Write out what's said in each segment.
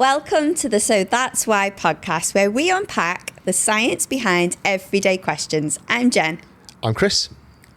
Welcome to the So That's Why podcast, where we unpack the science behind everyday questions. I'm Jen. I'm Chris.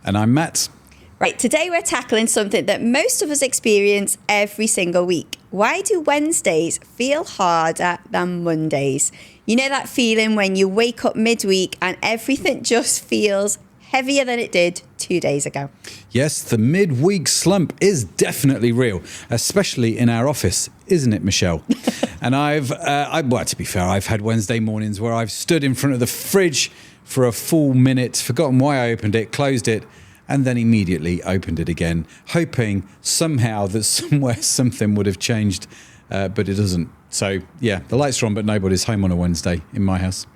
And I'm Matt. Right, today we're tackling something that most of us experience every single week. Why do Wednesdays feel harder than Mondays? You know that feeling when you wake up midweek and everything just feels heavier than it did 2 days ago? Yes, the midweek slump is definitely real, especially in our office, isn't it, Michelle? And well, to be fair, I've had Wednesday mornings where I've stood in front of the fridge for a full minute, forgotten why I opened it, closed it, and then immediately opened it again, hoping somehow that somewhere something would have changed, but it doesn't. So, yeah, the lights are on, but nobody's home on a Wednesday in my house.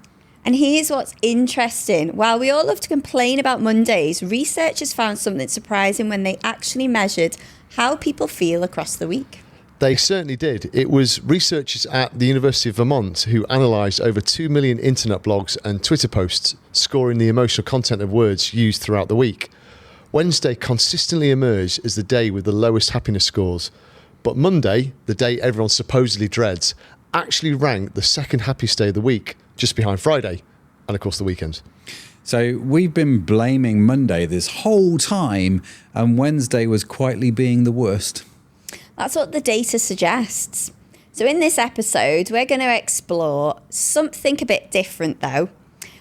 And here's what's interesting. While we all love to complain about Mondays, researchers found something surprising when they actually measured how people feel across the week. They certainly did. It was researchers at the University of Vermont who analysed over 2 million internet blogs and Twitter posts, scoring the emotional content of words used throughout the week. Wednesday consistently emerged as the day with the lowest happiness scores. But Monday, the day everyone supposedly dreads, actually ranked the second happiest day of the week, just behind Friday and, of course, the weekend. So we've been blaming Monday this whole time, and Wednesday was quietly being the worst. That's what the data suggests. So in this episode, we're going to explore something a bit different, though.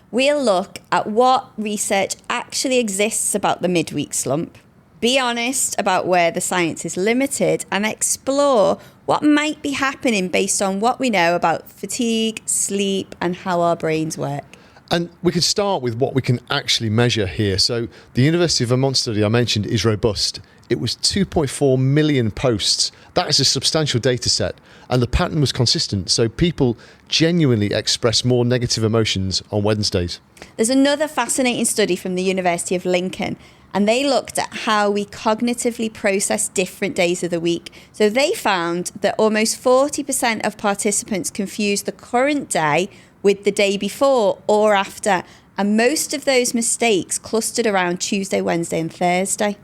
We'll look at what research actually exists about the midweek slump, be honest about where the science is limited, and explore what might be happening based on what we know about fatigue, sleep, and how our brains work. And we could start with what we can actually measure here. So the University of Vermont study I mentioned is robust. It was 2.4 million posts. That is a substantial data set. And the pattern was consistent. So people genuinely express more negative emotions on Wednesdays. There's another fascinating study from the University of Lincoln, and they looked at how we cognitively process different days of the week. So they found that almost 40% of participants confused the current day with the day before or after. And most of those mistakes clustered around Tuesday, Wednesday, and Thursday.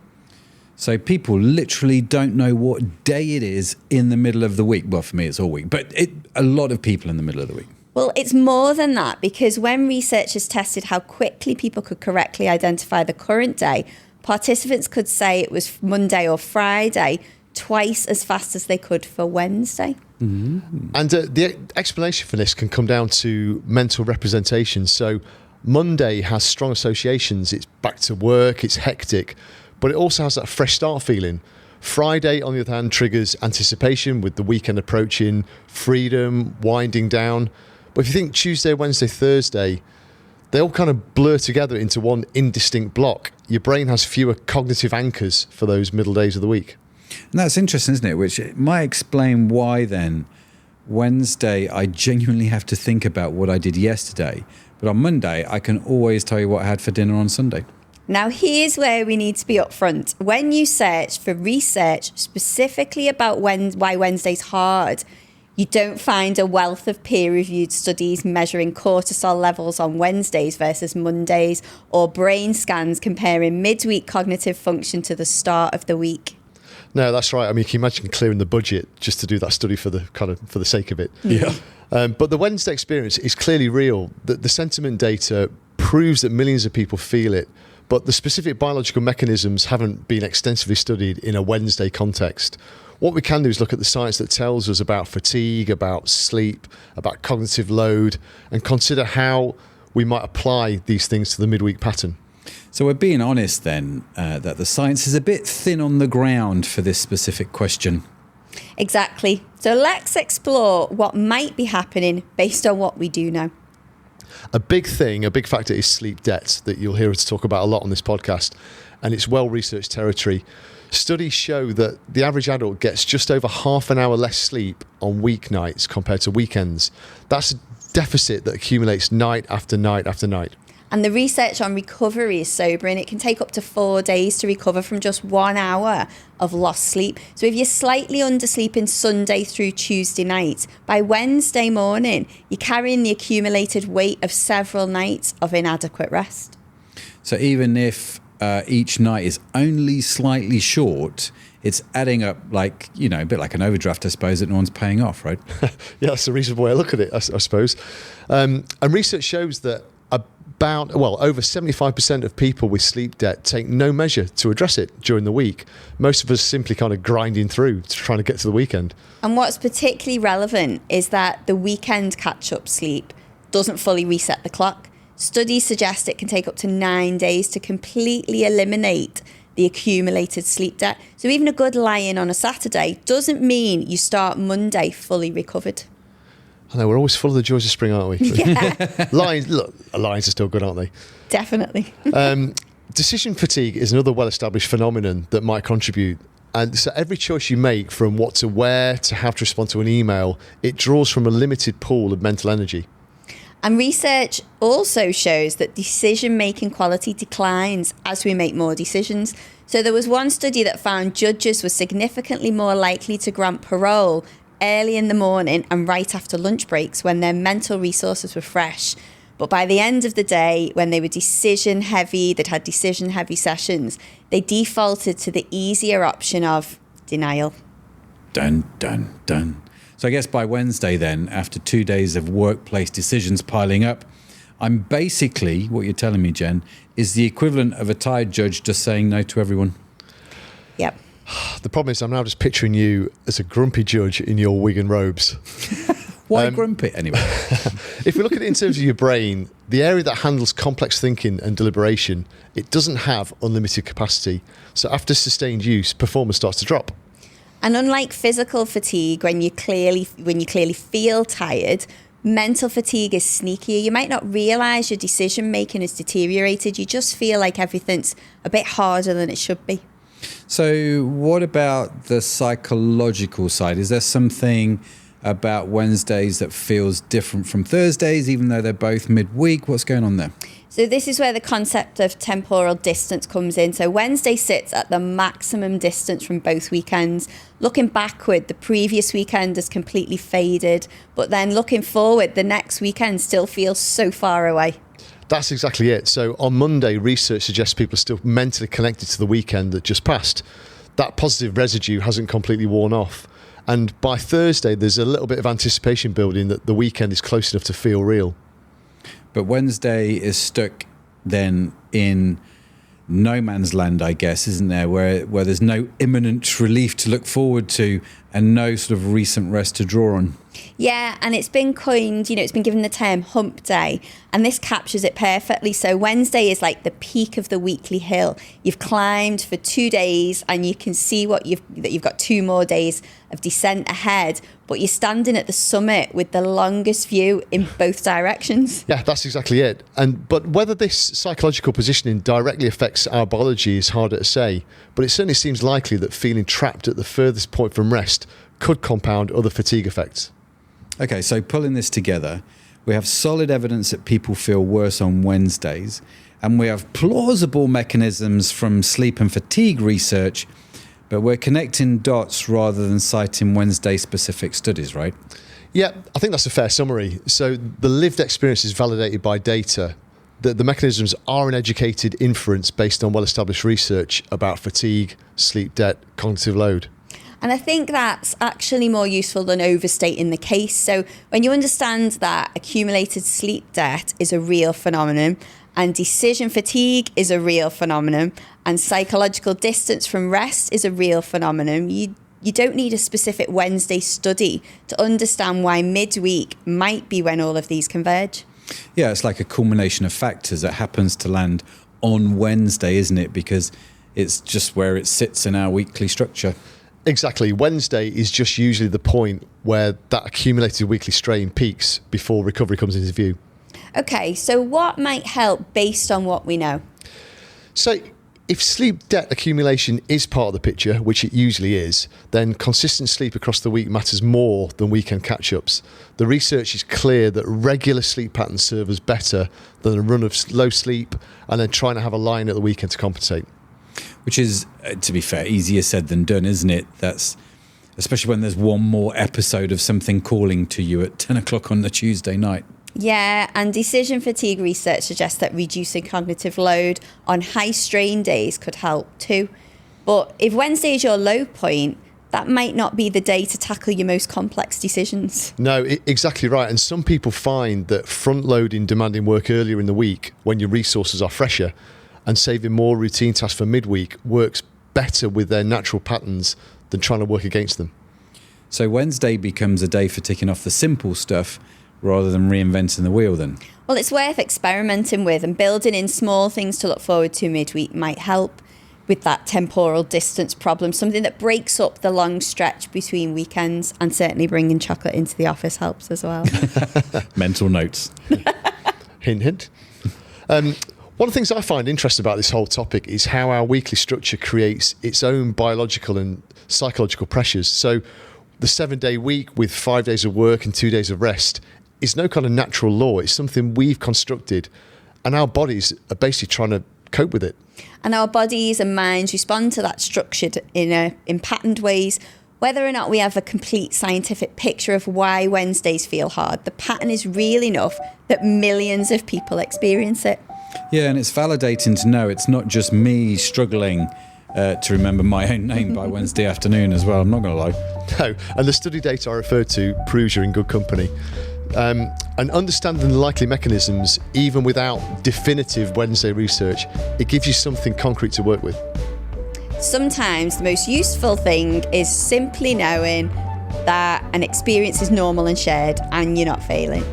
So people literally don't know what day it is in the middle of the week. Well, for me, it's all week, but a lot of people in the middle of the week. Well, it's more than that, because when researchers tested how quickly people could correctly identify the current day, participants could say it was Monday or Friday twice as fast as they could for Wednesday. Mm-hmm. And the explanation for this can come down to mental representation. So Monday has strong associations. It's back to work, it's hectic, but it also has that fresh start feeling. Friday, on the other hand, triggers anticipation with the weekend approaching, freedom, winding down. But if you think Tuesday, Wednesday, Thursday, they all kind of blur together into one indistinct block. Your brain has fewer cognitive anchors for those middle days of the week. And that's interesting, isn't it? Which might explain why then Wednesday I genuinely have to think about what I did yesterday. But on Monday, I can always tell you what I had for dinner on Sunday. Now, here's where we need to be upfront. When you search for research specifically about why Wednesday's hard, you don't find a wealth of peer-reviewed studies measuring cortisol levels on Wednesdays versus Mondays, or brain scans comparing midweek cognitive function to the start of the week. No, that's right. I mean, can you imagine clearing the budget just to do that study for the sake of it? Yeah. But the Wednesday experience is clearly real. The sentiment data proves that millions of people feel it, but the specific biological mechanisms haven't been extensively studied in a Wednesday context. What we can do is look at the science that tells us about fatigue, about sleep, about cognitive load, and consider how we might apply these things to the midweek pattern. So we're being honest then that the science is a bit thin on the ground for this specific question. Exactly. So let's explore what might be happening based on what we do know. A big factor is sleep debt that you'll hear us talk about a lot on this podcast, and it's well-researched territory. Studies show that the average adult gets just over half an hour less sleep on weeknights compared to weekends. That's a deficit that accumulates night after night after night. And the research on recovery is sobering. It can take up to 4 days to recover from just 1 hour of lost sleep. So if you're slightly undersleeping Sunday through Tuesday night, by Wednesday morning, you're carrying the accumulated weight of several nights of inadequate rest. So even if each night is only slightly short, it's adding up like, a bit like an overdraft, I suppose, that no one's paying off, right? Yeah, that's a reasonable way to look at it, I suppose. And research shows that over 75% of people with sleep debt take no measure to address it during the week. Most of us simply kind of grinding through to trying to get to the weekend. And what's particularly relevant is that the weekend catch-up sleep doesn't fully reset the clock. Studies suggest it can take up to 9 days to completely eliminate the accumulated sleep debt. So even a good lie-in on a Saturday doesn't mean you start Monday fully recovered. I know, we're always full of the joys of spring, aren't we? Yeah. Lions are still good, aren't they? Definitely. Decision fatigue is another well-established phenomenon that might contribute. And so every choice you make, from what to wear to how to respond to an email, it draws from a limited pool of mental energy. And research also shows that decision-making quality declines as we make more decisions. So there was one study that found judges were significantly more likely to grant parole early in the morning and right after lunch breaks when their mental resources were fresh. But by the end of the day, when they were they'd had decision-heavy sessions, they defaulted to the easier option of denial. Dun, dun, dun. So I guess by Wednesday then, after 2 days of workplace decisions piling up, I'm basically, what you're telling me, Jen, is the equivalent of a tired judge just saying no to everyone. Yep. The problem is I'm now just picturing you as a grumpy judge in your wig and robes. Why grumpy? Anyway. If we look at it in terms of your brain, the area that handles complex thinking and deliberation, it doesn't have unlimited capacity. So after sustained use, performance starts to drop. And unlike physical fatigue, when you clearly feel tired, mental fatigue is sneakier. You might not realise your decision making is deteriorated. You just feel like everything's a bit harder than it should be. So what about the psychological side? Is there something about Wednesdays that feels different from Thursdays, even though they're both midweek? What's going on there? So this is where the concept of temporal distance comes in. So Wednesday sits at the maximum distance from both weekends. Looking backward, the previous weekend has completely faded, but then looking forward, the next weekend still feels so far away. That's exactly it. So on Monday, research suggests people are still mentally connected to the weekend that just passed. That positive residue hasn't completely worn off. And by Thursday, there's a little bit of anticipation building that the weekend is close enough to feel real. But Wednesday is stuck then in no man's land, I guess, isn't there? Where there's no imminent relief to look forward to and no sort of recent rest to draw on. Yeah, and it's been coined, it's been given the term hump day, and this captures it perfectly. So Wednesday is like the peak of the weekly hill. You've climbed for 2 days and you can see that you've got 2 more days of descent ahead, but you're standing at the summit with the longest view in both directions. Yeah, that's exactly it. But whether this psychological positioning directly affects our biology is harder to say, but it certainly seems likely that feeling trapped at the furthest point from rest could compound other fatigue effects. Okay, so pulling this together, we have solid evidence that people feel worse on Wednesdays, and we have plausible mechanisms from sleep and fatigue research, but we're connecting dots rather than citing Wednesday-specific studies, right? Yeah, I think that's a fair summary. So the lived experience is validated by data. The mechanisms are an educated inference based on well-established research about fatigue, sleep debt, cognitive load. And I think that's actually more useful than overstating the case. So when you understand that accumulated sleep debt is a real phenomenon and decision fatigue is a real phenomenon and psychological distance from rest is a real phenomenon, you don't need a specific Wednesday study to understand why midweek might be when all of these converge. Yeah, it's like a culmination of factors that happens to land on Wednesday, isn't it? Because it's just where it sits in our weekly structure. Exactly. Wednesday is just usually the point where that accumulated weekly strain peaks before recovery comes into view. Okay, so what might help based on what we know? So if sleep debt accumulation is part of the picture, which it usually is, then consistent sleep across the week matters more than weekend catch-ups. The research is clear that regular sleep patterns serve us better than a run of low sleep and then trying to have a line at the weekend to compensate. Which is, to be fair, easier said than done, isn't it? That's especially when there's one more episode of something calling to you at 10 o'clock on the Tuesday night. Yeah, and decision fatigue research suggests that reducing cognitive load on high strain days could help too. But if Wednesday is your low point, that might not be the day to tackle your most complex decisions. No, exactly right. And some people find that front-loading demanding work earlier in the week when your resources are fresher and saving more routine tasks for midweek works better with their natural patterns than trying to work against them. So Wednesday becomes a day for ticking off the simple stuff rather than reinventing the wheel then? Well, it's worth experimenting with, and building in small things to look forward to midweek might help with that temporal distance problem, something that breaks up the long stretch between weekends, and certainly bringing chocolate into the office helps as well. Mental notes. Hint, hint. One of the things I find interesting about this whole topic is how our weekly structure creates its own biological and psychological pressures. So the 7-day week with 5 days of work and 2 days of rest is no kind of natural law. It's something we've constructed, and our bodies are basically trying to cope with it. And our bodies and minds respond to that structured in patterned ways. Whether or not we have a complete scientific picture of why Wednesdays feel hard, the pattern is real enough that millions of people experience it. Yeah, and it's validating to know it's not just me struggling to remember my own name by Wednesday afternoon as well. I'm not going to lie. No, and the study data I referred to proves you're in good company. And understanding the likely mechanisms, even without definitive Wednesday research, it gives you something concrete to work with. Sometimes the most useful thing is simply knowing that an experience is normal and shared, and you're not failing.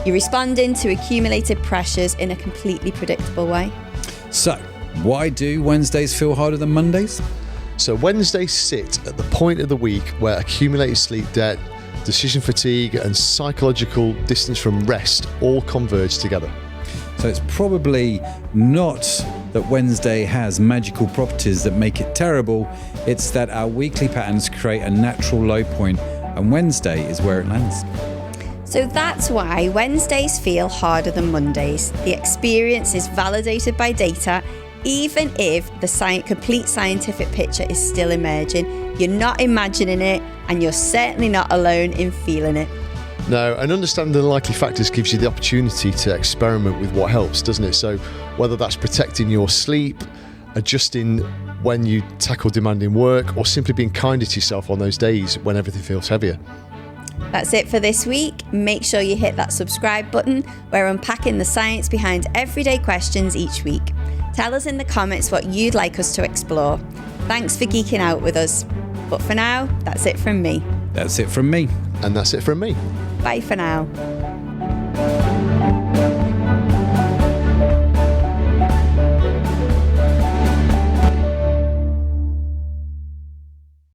You're responding to accumulated pressures in a completely predictable way. So, why do Wednesdays feel harder than Mondays? So Wednesdays sit at the point of the week where accumulated sleep debt, decision fatigue and psychological distance from rest all converge together. So it's probably not that Wednesday has magical properties that make it terrible. It's that our weekly patterns create a natural low point, and Wednesday is where it lands. So that's why Wednesdays feel harder than Mondays. The experience is validated by data, even if the complete scientific picture is still emerging. You're not imagining it, and you're certainly not alone in feeling it. No, and understanding the likely factors gives you the opportunity to experiment with what helps, doesn't it? So whether that's protecting your sleep, adjusting when you tackle demanding work, or simply being kinder to yourself on those days when everything feels heavier. That's it for this week. Make sure you hit that subscribe button. We're unpacking the science behind everyday questions each week. Tell us in the comments what you'd like us to explore. Thanks for geeking out with us. But for now, that's it from me. That's it from me. And that's it from me. Bye for now.